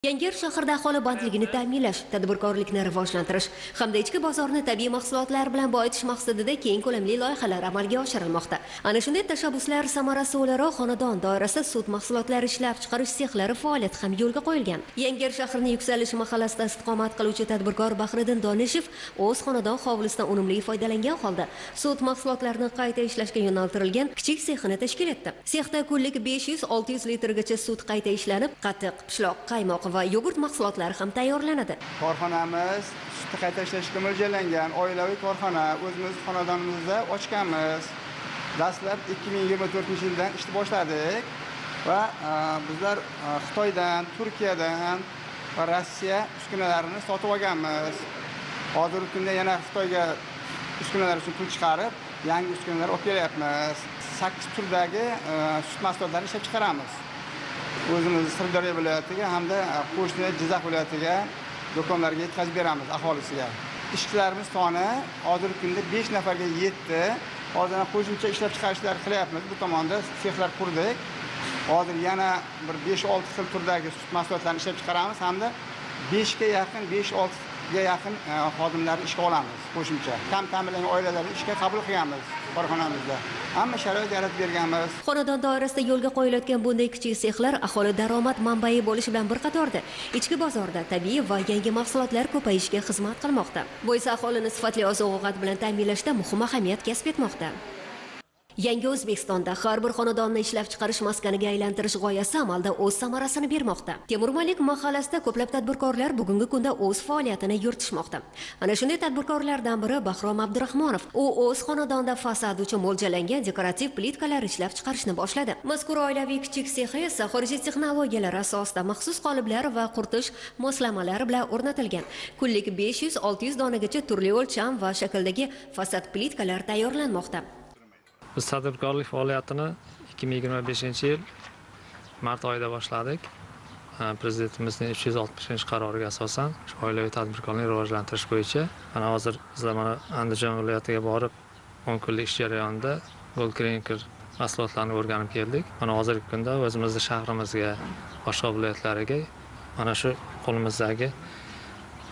Yangiyer shahrida aholi bandligini ta'minlash, tadbirkorlikni rivojlantirish hamda ichki bozorni tabiiy mahsulotlar bilan boyitish maqsadida keng ko'lamli loyihalar amalga oshirilmoqda. Ana shunday tashabbuslar samarasi o'laroq xonadon doirasida sut mahsulotlari ishlab chiqarish sexlari faoliyati ham yo'lga qo'yilgan. Yangiyer shahrining Yuksalish mahallasida istiqomat qiluvchi tadbirkor Bahriddin Donishev o'z xonadon hovlisidan unumli foydalangan holda sut mahsulotlarini qayta ishlashga yo'naltirilgan kichik sexini tashkil etdi. Sexda kunlik 500-600 litrgacha sut qayta ishlanib, qatiq, pishloq, qaymoq va yogurt mahsulotlari ham tayyorlanadi. Korxonamiz sutni qayta ishlashga mo'ljallangan oilaviy korxona, o'zimiz xonadonimizda ochganmiz. Dastlab 2024-yildan ishni boshladik va bizlar Xitoydan, Turkiyadan va Rossiya uskunalarini sotib olganmiz. Hozirgi kunda yana Xitoyga uskunalar uchun pul chiqarib, yangi uskunalar olib kelyapmiz. 8 turdagi sut mahsulotlarini ishlab chiqaramiz. O'zimiz Sirdaryo viloyatiga hamda qo'shni Jizzax viloyatiga do'konlarga yetkazib beramiz aholisiga. Ishchilarimiz soni hozirgi kunda 5 nafarga yetdi. Hozir qo'shimcha ishlab chiqarishlar qilyapmiz. Bu tomonda sexlar qurdik. Hozir yana bir 5-6 xil turdagi sut mahsulotlarini ishlab chiqaramiz hamda 5 ga yaqin xodimlarni ishga olamiz qo'shimcha. Kam ta'minlangan oilalarni ishga qabul qilganmiz korxonamizda. Hamma sharoit yaratib berganmiz. Xonadon doirasida yo'lga qo'yilayotgan bunday kichik sexlar aholi daromad manbai bo'lishi bilan bir qatorda ichki bozorda tabiiy va yangi mahsulotlar ko'payishiga xizmat qilmoqda. Bu esa aholini sifatli oziq-ovqat bilan ta'minlashda muhim ahamiyat kasb etmoqda. Yangi O'zbekistonda har bir xonadonni ishlab chiqarish maskaniga aylantirish g'oyasi amalda o'z samarasini bermoqda. Temur Malik mahallasida ko'plab tadbirkorlar bugungi kunda o'z faoliyatini yuritishmoqda. Ana shunday tadbirkorlardan biri Bahrom Abdurahmonov. U o'z xonadonida fasad uchun mo'ljallangan dekorativ plitkalar ishlab chiqarishni boshladi. Mazkur oilaviy kichik sexi esa xorijiy texnologiyalar asosida maxsus qoliplar va quritish moslamalari bilan o'rnatilgan. Kunlik 500-600 donagacha turli o'lcham va shakldagi fasad plitkalar tayyorlanmoqda. Biz tadbirkorlik faoliyatini 2025-yil mart oyida boshladik. Prezidentimizning 360-qaroriga asosan shu oilaviy tadbirkorlikni rivojlantirish bo'yicha mana hozir bizlar Andijon viloyatiga borib 10 kunlik ish jarayonida Gold Cranker mahsulotlarini o'rganib keldik. Mana hozirgi kunda o'zimizning shahrimizga, boshqa viloyatlarga mana shu qo'limizdagi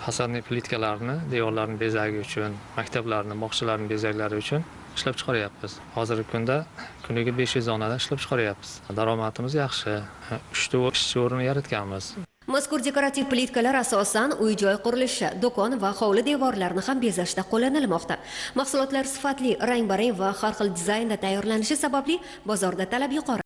fasadli plitkalarni, devorlarni bezagi uchun, maktablarni, bog'chalarni bezaklari uchun ishlab chiqaryapmiz. Hozirgi kunda kuniga 500 donadan ishlab chiqaryapmiz. Daromadimiz yaxshi. 3 ta ishchi o'rni yaratganmiz. Mazkur dekorativ plitkalar asosan uy-joy qurilishi, do'kon va hovli devorlarini ham bezashda qo'llanilmoqda. Mahsulotlar sifatli, rang-barang va har xil dizaynda tayyorlanishi sababli bozorda talab yuqori.